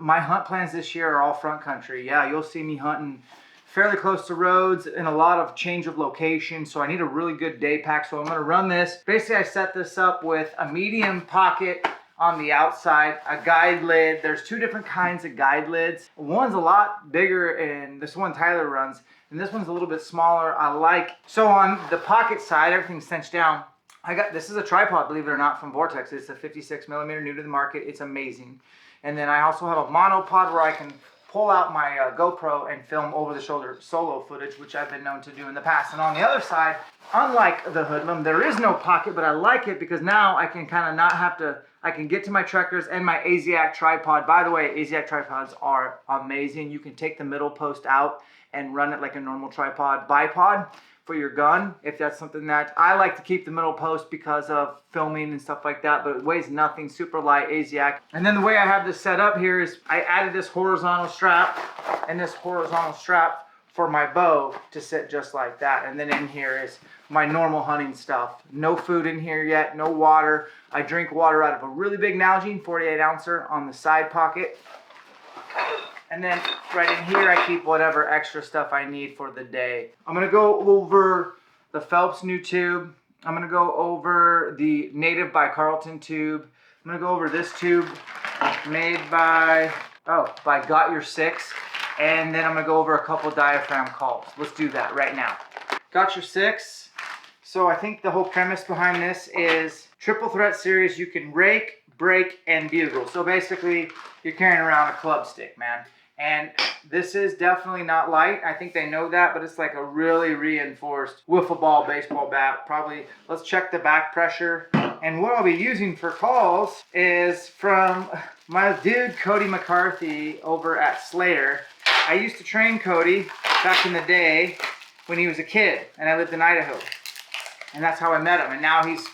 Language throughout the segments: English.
My hunt plans this year are all front country. Yeah, you'll see me hunting fairly close to roads and a lot of change of location. So I need a really good day pack. So I'm gonna run this. Basically, I set this up with a medium pocket on the outside, a guide lid. There's two different kinds of guide lids. One's a lot bigger, and this one Tyler runs, and this one's a little bit smaller. I like, so on the pocket side, everything's cinched down. This is a tripod, believe it or not, from Vortex. It's a 56 millimeter, new to the market. It's amazing. And then I also have a monopod where I can pull out my GoPro and film over the shoulder solo footage, which I've been known to do in the past. And on the other side, unlike the Hoodlum, there is no pocket, but I like it because now I can kind of not have to, I can get to my trekkers and my ASIAC tripod. By the way, ASIAC tripods are amazing. You can take the middle post out and run it like a normal tripod bipod for your gun, if that's something that I like to keep the middle post because of filming and stuff like that, but it weighs nothing, super light ASIAC. And then the way I have this set up here is I added this horizontal strap and this horizontal strap for my bow to sit just like that. And then in here is my normal hunting stuff. No food in here yet, no water. I drink water out of a really big Nalgene 48 ouncer on the side pocket. And then right in here, I keep whatever extra stuff I need for the day. I'm gonna go over the Phelps new tube. I'm gonna go over the Native by Carlton tube. I'm gonna go over this tube made by Got Your Six. And then I'm gonna go over a couple diaphragm calls. Let's do that right now. Got Your Six. So I think the whole premise behind this is triple threat series. You can rake, break, and bugle. So basically, you're carrying around a club stick, man. And this is definitely not light. I think they know that, but it's like a really reinforced wiffle ball baseball bat. Probably, let's check the back pressure. And what I'll be using for calls is from my dude, Cody McCarthy over at Slayer. I used to train Cody back in the day when he was a kid and I lived in Idaho. And that's how I met him. And now he's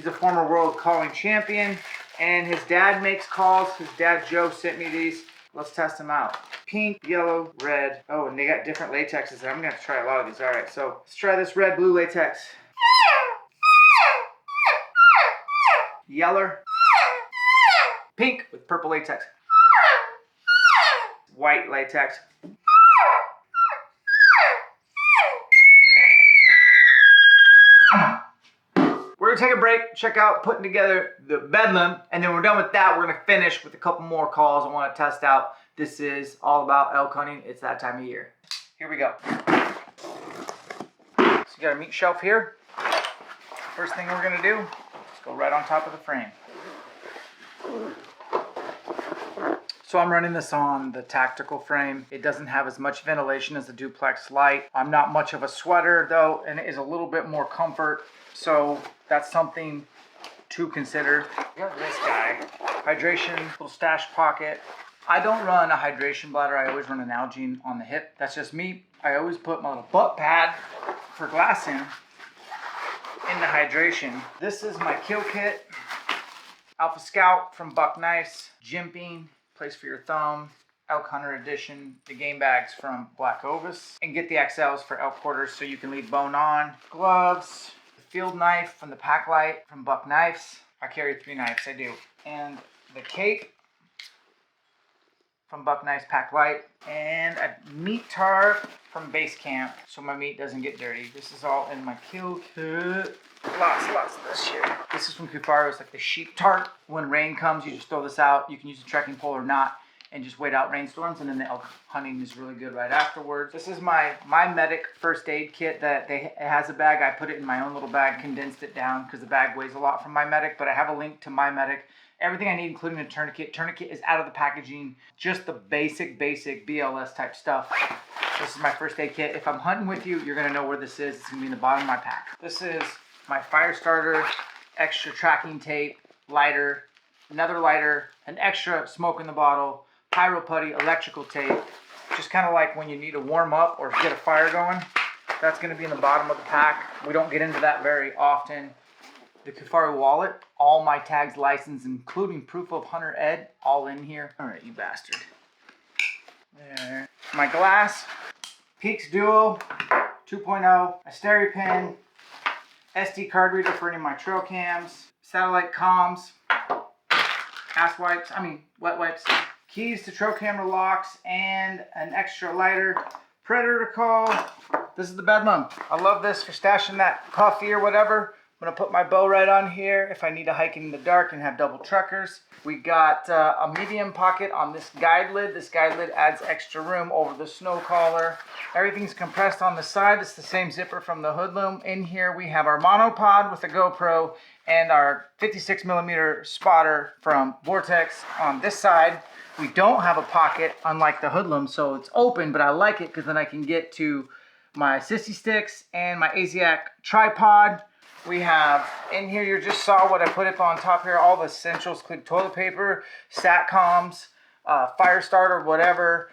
a former world calling champion, and his dad makes calls. His dad, Joe, sent me these. Let's test them out. Pink, yellow, red. Oh, and they got different latexes. I'm gonna have to try a lot of these. All right, so let's try this red, blue latex. Yeller. Pink with purple latex. White latex. We're gonna take a break, check out putting together the Bedlam, and then we're done with that. We're gonna finish with a couple more calls I wanna test out. This is all about elk hunting. It's that time of year. Here we go. So you got a meat shelf here. First thing we're gonna do is go right on top of the frame. So I'm running this on the tactical frame. It doesn't have as much ventilation as the Duplex Lite. I'm not much of a sweater though, and it is a little bit more comfort. So that's something to consider. Got this guy. Hydration, little stash pocket. I don't run a hydration bladder. I always run an Nalgene on the hip. That's just me. I always put my little butt pad for glassing in the hydration. This is my kill kit. Alpha Scout from Buck Knives. Jimping, place for your thumb. Elk Hunter Edition, the game bags from Black Ovis. And get the XLs for elk quarters so you can leave bone on. Gloves. Field knife from the Pack Light from Buck Knives. I carry 3 knives, I do. And the cape from Buck Knives Pack Light. And a meat tarp from Base Camp so my meat doesn't get dirty. This is all in my kill kit. Lots of this shit. This is from Kufaru. It's like the sheep tarp. When rain comes, you just throw this out. You can use a trekking pole or not, and just wait out rainstorms, and then the elk hunting is really good right afterwards. This is my Medic first aid kit that it has a bag. I put it in my own little bag, condensed it down because the bag weighs a lot from Medic, but I have a link to Medic. Everything I need, including a tourniquet. Tourniquet is out of the packaging, just the basic BLS type stuff. This is my first aid kit. If I'm hunting with you, you're gonna know where this is. It's gonna be in the bottom of my pack. This is my fire starter, extra tracking tape, lighter, another lighter, an extra smoke in the bottle, pyro putty, electrical tape, just kind of like when you need to warm up or get a fire going. That's going to be in the bottom of the pack. We don't get into that very often. The Kufaru wallet, all my tags, license, including proof of Hunter Ed, all in here. All right, you bastard. There. My glass, Peaks Duo 2.0, a stereo pen, SD card reader for any of my trail cams, satellite comms, wet wipes, keys to trail camera locks, and an extra lighter. Predator call. This is the Bedlam. I love this for stashing that coffee or whatever. I'm gonna put my bow right on here if I need to hike in the dark and have double truckers. We got a medium pocket on this guide lid. This guide lid adds extra room over the snow collar. Everything's compressed on the side. It's the same zipper from the hoodlum. In here we have our monopod with a GoPro and our 56mm spotter from Vortex on this side. We don't have a pocket, unlike the hoodlum, so it's open, but I like it because then I can get to my sissy sticks and my ASIAC tripod. We have, in here, you just saw what I put up on top here, all the essentials, including toilet paper, SATCOMs, fire starter, whatever,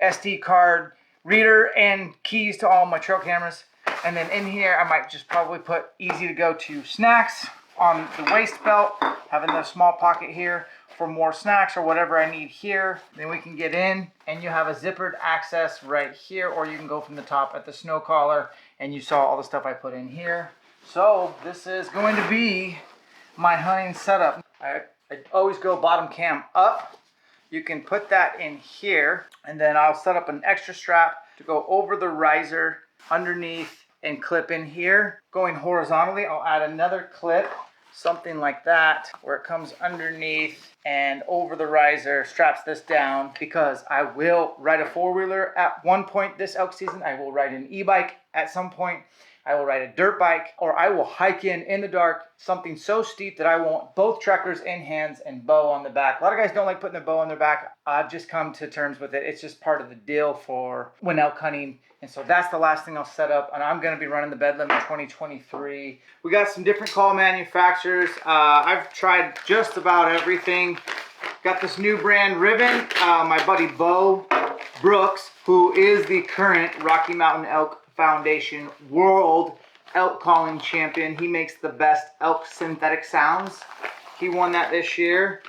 SD card, reader, and keys to all my trail cameras. And then in here, I might just probably put easy to go to snacks on the waist belt, having the small pocket here for more snacks or whatever I need here. Then we can get in and you have a zippered access right here, or you can go from the top at the snow collar, and you saw all the stuff I put in here. So this is going to be my hunting setup. I always go bottom cam up. You can put that in here, and then I'll set up an extra strap to go over the riser underneath and clip in here. Going horizontally, I'll add another clip, something like that, where it comes underneath and over the riser, straps this down, because I will ride a four-wheeler at one point this elk season. I will ride an e-bike at some point. I will ride a dirt bike, or I will hike in the dark, something so steep that I want both truckers in hands and bow on the back. A lot of guys don't like putting their bow on their back. I've just come to terms with it. It's just part of the deal for when elk hunting. And so that's the last thing I'll set up. And I'm going to be running the Bedlam in 2023. We got some different call manufacturers. I've tried just about everything. Got this new brand ribbon. My buddy Bo Brooks, who is the current Rocky Mountain Elk Foundation World Elk Calling Champion. He makes the best elk synthetic sounds. He won that this year.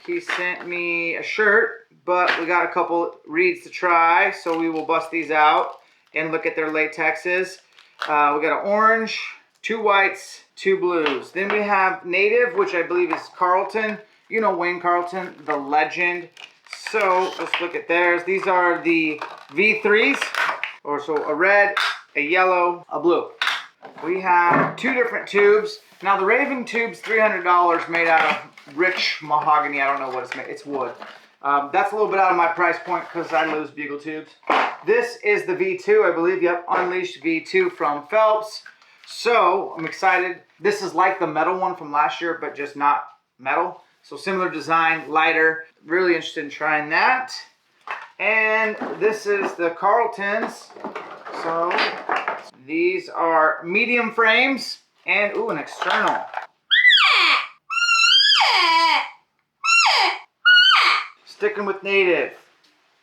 He sent me a shirt, but we got a couple reeds to try, so we will bust these out and look at their latexes. We got an orange, 2 whites, 2 blues. Then we have Native, which I believe is Carlton. You know Wayne Carlton, the legend. So let's look at theirs. These are the V3s, or so a red, a yellow, a blue. We have 2 different tubes. Now the Raven tube's $300, made out of rich mahogany. I don't know what it's made. It's wood. That's a little bit out of my price point because I lose bugle tubes. This is the V2, I believe. Yep, Unleashed V2 from Phelps. So I'm excited. This is like the metal one from last year, but just not metal. So similar design, lighter. Really interested in trying that. And this is the Carltons. So these are medium frames and ooh, an external. Sticking with Native.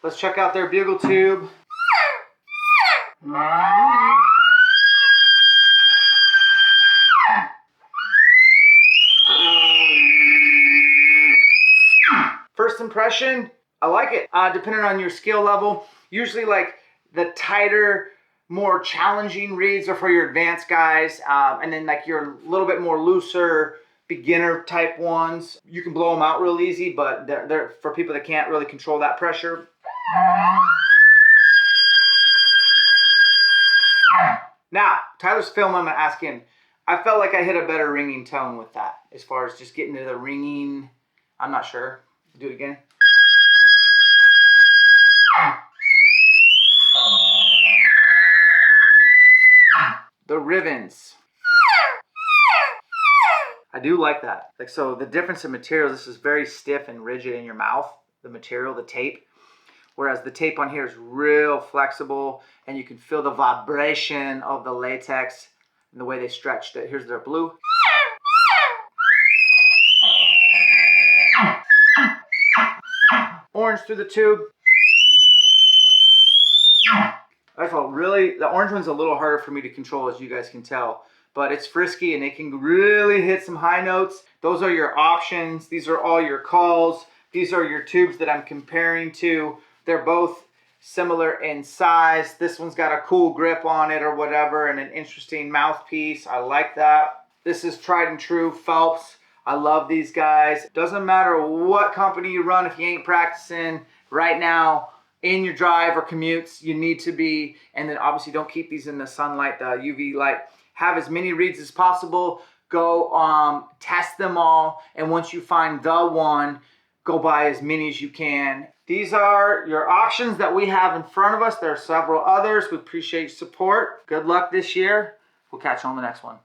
Let's check out their bugle tube. First impression, I like it. Depending on your skill level, usually like the tighter, more challenging reeds are for your advanced guys, and then like your little bit more looser beginner type ones, you can blow them out real easy, but they're for people that can't really control that pressure. Now, Tyler's filming, I'm gonna ask him. I felt like I hit a better ringing tone with that, as far as just getting to the ringing. I'm not sure. Do it again. The ribbons. I do like that. Like, so the difference in materials, this is very stiff and rigid in your mouth, the material, the tape. Whereas the tape on here is real flexible, and you can feel the vibration of the latex and the way they stretched it. Here's their blue. Orange through the tube. I felt really, the orange one's a little harder for me to control, as you guys can tell, but it's frisky and it can really hit some high notes. Those are your options. These are all your calls. These are your tubes that I'm comparing to. They're both similar in size. This one's got a cool grip on it or whatever, and an interesting mouthpiece. I like that. This is tried and true Phelps. I love these guys. Doesn't matter what company you run, if you ain't practicing right now in your drive or commutes, you need to be. And then obviously don't keep these in the sunlight, the UV light. Have as many reeds as possible. Go test them all. And once you find the one, go buy as many as you can. These are your options that we have in front of us. There are several others. We appreciate your support. Good luck this year. We'll catch you on the next one.